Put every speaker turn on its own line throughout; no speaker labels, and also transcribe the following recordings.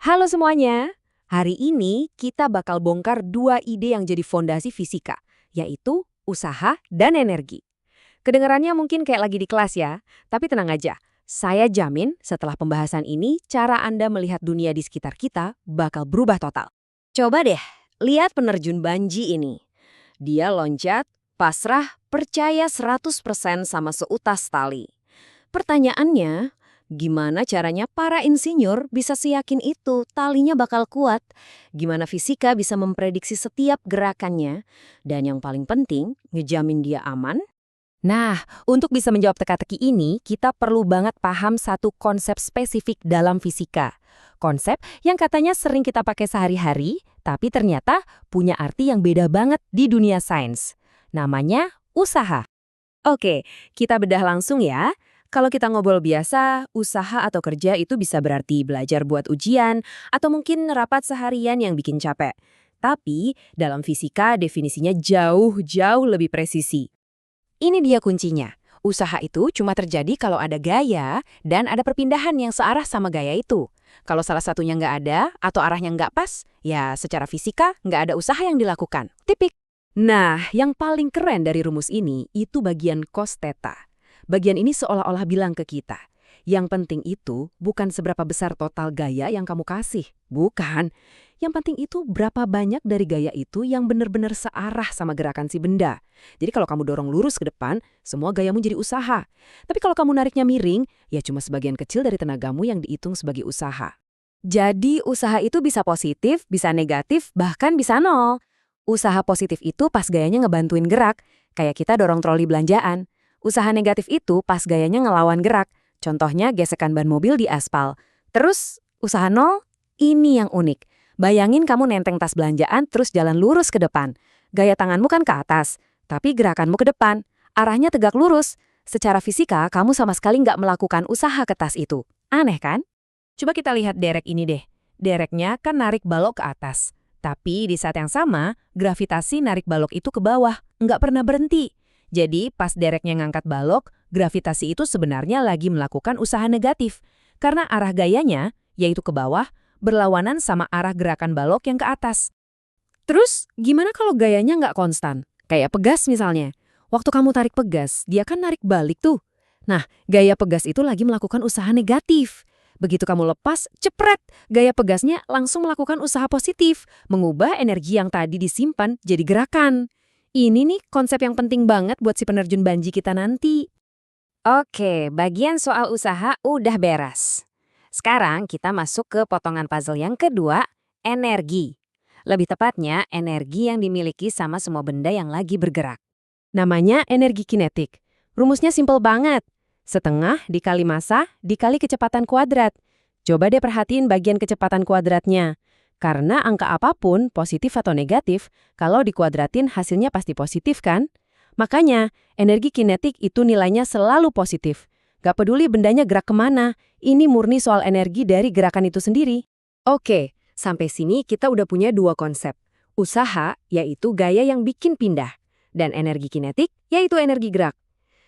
Halo semuanya, hari ini kita bakal bongkar dua ide yang jadi fondasi fisika, yaitu usaha dan energi. Kedengarannya mungkin kayak lagi di kelas ya, tapi tenang aja. Saya jamin setelah pembahasan ini, cara Anda melihat dunia di sekitar kita bakal berubah total. Coba deh, lihat penerjun Banji ini. Dia loncat, pasrah, percaya 100% sama seutas tali. Pertanyaannya, gimana caranya para insinyur bisa seyakin itu talinya bakal kuat? Gimana fisika bisa memprediksi setiap gerakannya? Dan yang paling penting, ngejamin dia aman? Nah, untuk bisa menjawab teka-teki ini, kita perlu banget paham satu konsep spesifik dalam fisika. Konsep yang katanya sering kita pakai sehari-hari, tapi ternyata punya arti yang beda banget di dunia sains. Namanya usaha. Oke, kita bedah langsung ya. Kalau kita ngobrol biasa, usaha atau kerja itu bisa berarti belajar buat ujian atau mungkin rapat seharian yang bikin capek. Tapi dalam fisika definisinya jauh-jauh lebih presisi. Ini dia kuncinya. Usaha itu cuma terjadi kalau ada gaya dan ada perpindahan yang searah sama gaya itu. Kalau salah satunya nggak ada atau arahnya nggak pas, ya secara fisika nggak ada usaha yang dilakukan. Tipik. Nah, yang paling keren dari rumus ini itu bagian cos theta. Bagian ini seolah-olah bilang ke kita, yang penting itu bukan seberapa besar total gaya yang kamu kasih. Bukan. Yang penting itu berapa banyak dari gaya itu yang benar-benar searah sama gerakan si benda. Jadi kalau kamu dorong lurus ke depan, semua gayamu jadi usaha. Tapi kalau kamu nariknya miring, ya cuma sebagian kecil dari tenagamu yang dihitung sebagai usaha. Jadi usaha itu bisa positif, bisa negatif, bahkan bisa nol. Usaha positif itu pas gayanya ngebantuin gerak, kayak kita dorong troli belanjaan. Usaha negatif itu pas gayanya ngelawan gerak, contohnya gesekan ban mobil di aspal. Terus, usaha nol, ini yang unik. Bayangin kamu nenteng tas belanjaan terus jalan lurus ke depan. Gaya tanganmu kan ke atas, tapi gerakanmu ke depan. Arahnya tegak lurus. Secara fisika, kamu sama sekali nggak melakukan usaha ke tas itu. Aneh kan? Coba kita lihat derek ini deh. Dereknya kan narik balok ke atas. Tapi di saat yang sama, gravitasi narik balok itu ke bawah. Nggak pernah berhenti. Jadi pas dereknya ngangkat balok, gravitasi itu sebenarnya lagi melakukan usaha negatif. Karena arah gayanya, yaitu ke bawah, berlawanan sama arah gerakan balok yang ke atas. Terus, gimana kalau gayanya nggak konstan? Kayak pegas misalnya. Waktu kamu tarik pegas, dia kan narik balik tuh. Nah, gaya pegas itu lagi melakukan usaha negatif. Begitu kamu lepas, cepret, gaya pegasnya langsung melakukan usaha positif, mengubah energi yang tadi disimpan jadi gerakan. Ini nih konsep yang penting banget buat si penerjun Banji kita nanti. Oke, bagian soal usaha udah beres. Sekarang kita masuk ke potongan puzzle yang kedua, energi. Lebih tepatnya, energi yang dimiliki sama semua benda yang lagi bergerak. Namanya energi kinetik. Rumusnya simpel banget. Setengah dikali massa dikali kecepatan kuadrat. Coba deh perhatiin bagian kecepatan kuadratnya. Karena angka apapun, positif atau negatif, kalau dikuadratin hasilnya pasti positif kan? Makanya, energi kinetik itu nilainya selalu positif. Gak peduli bendanya gerak kemana, ini murni soal energi dari gerakan itu sendiri. Oke, sampai sini kita udah punya dua konsep. Usaha, yaitu gaya yang bikin pindah. Dan energi kinetik, yaitu energi gerak.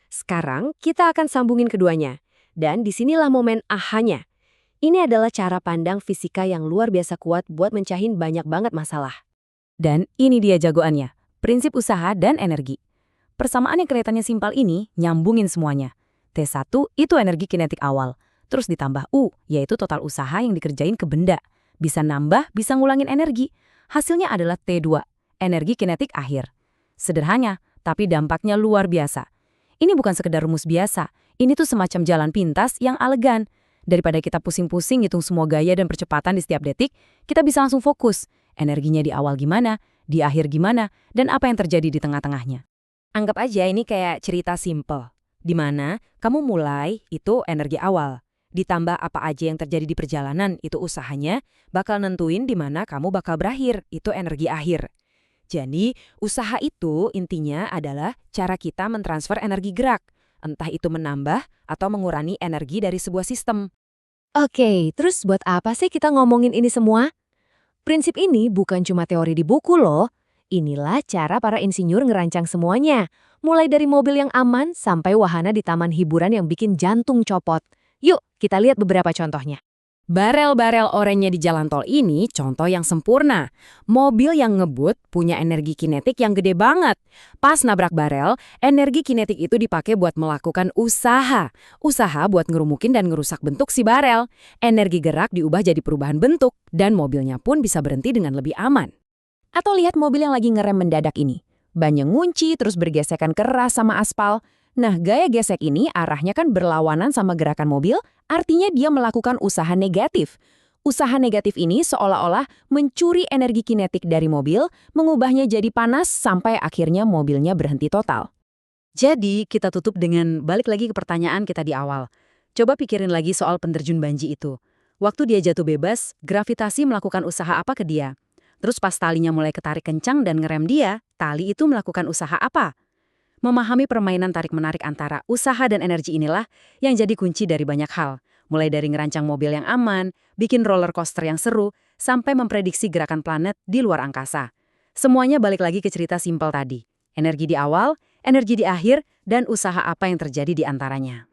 Sekarang kita akan sambungin keduanya. Dan disinilah momen ahanya. Ini adalah cara pandang fisika yang luar biasa kuat buat mencahin banyak banget masalah. Dan ini dia jagoannya, prinsip usaha dan energi. Persamaan yang kelihatannya simpel ini nyambungin semuanya. T1 itu energi kinetik awal, terus ditambah U, yaitu total usaha yang dikerjain ke benda. Bisa nambah, bisa ngulangin energi. Hasilnya adalah T2, energi kinetik akhir. Sederhana, tapi dampaknya luar biasa. Ini bukan sekedar rumus biasa, ini tuh semacam jalan pintas yang elegan. Daripada kita pusing-pusing ngitung semua gaya dan percepatan di setiap detik, kita bisa langsung fokus. Energinya di awal gimana, di akhir gimana, dan apa yang terjadi di tengah-tengahnya. Anggap aja ini kayak cerita simple. Di mana kamu mulai itu energi awal. Ditambah apa aja yang terjadi di perjalanan itu usahanya, bakal nentuin di mana kamu bakal berakhir, itu energi akhir. Jadi, usaha itu intinya adalah cara kita mentransfer energi gerak. Entah itu menambah atau mengurangi energi dari sebuah sistem. Oke, terus buat apa sih kita ngomongin ini semua? Prinsip ini bukan cuma teori di buku loh. Inilah cara para insinyur ngerancang semuanya. Mulai dari mobil yang aman sampai wahana di taman hiburan yang bikin jantung copot. Yuk, kita lihat beberapa contohnya.
Barel-barel oranye di jalan tol ini contoh yang sempurna. Mobil yang ngebut punya energi kinetik yang gede banget. Pas nabrak barel, energi kinetik itu dipakai buat melakukan usaha. Usaha buat ngerumukin dan ngerusak bentuk si barel. Energi gerak diubah jadi perubahan bentuk, dan mobilnya pun bisa berhenti dengan lebih aman.
Atau lihat mobil yang lagi ngerem mendadak ini. Bannya ngunci terus bergesekan keras sama aspal. Nah, gaya gesek ini arahnya kan berlawanan sama gerakan mobil, artinya dia melakukan usaha negatif. Usaha negatif ini seolah-olah mencuri energi kinetik dari mobil, mengubahnya jadi panas sampai akhirnya mobilnya berhenti total.
Jadi, kita tutup dengan balik lagi ke pertanyaan kita di awal. Coba pikirin lagi soal penerjun Banji itu. Waktu dia jatuh bebas, gravitasi melakukan usaha apa ke dia? Terus pas talinya mulai ketarik kencang dan ngerem dia, tali itu melakukan usaha apa? Memahami permainan tarik-menarik antara usaha dan energi inilah yang jadi kunci dari banyak hal. Mulai dari ngerancang mobil yang aman, bikin roller coaster yang seru, sampai memprediksi gerakan planet di luar angkasa. Semuanya balik lagi ke cerita simpel tadi. Energi di awal, energi di akhir, dan usaha apa yang terjadi di antaranya.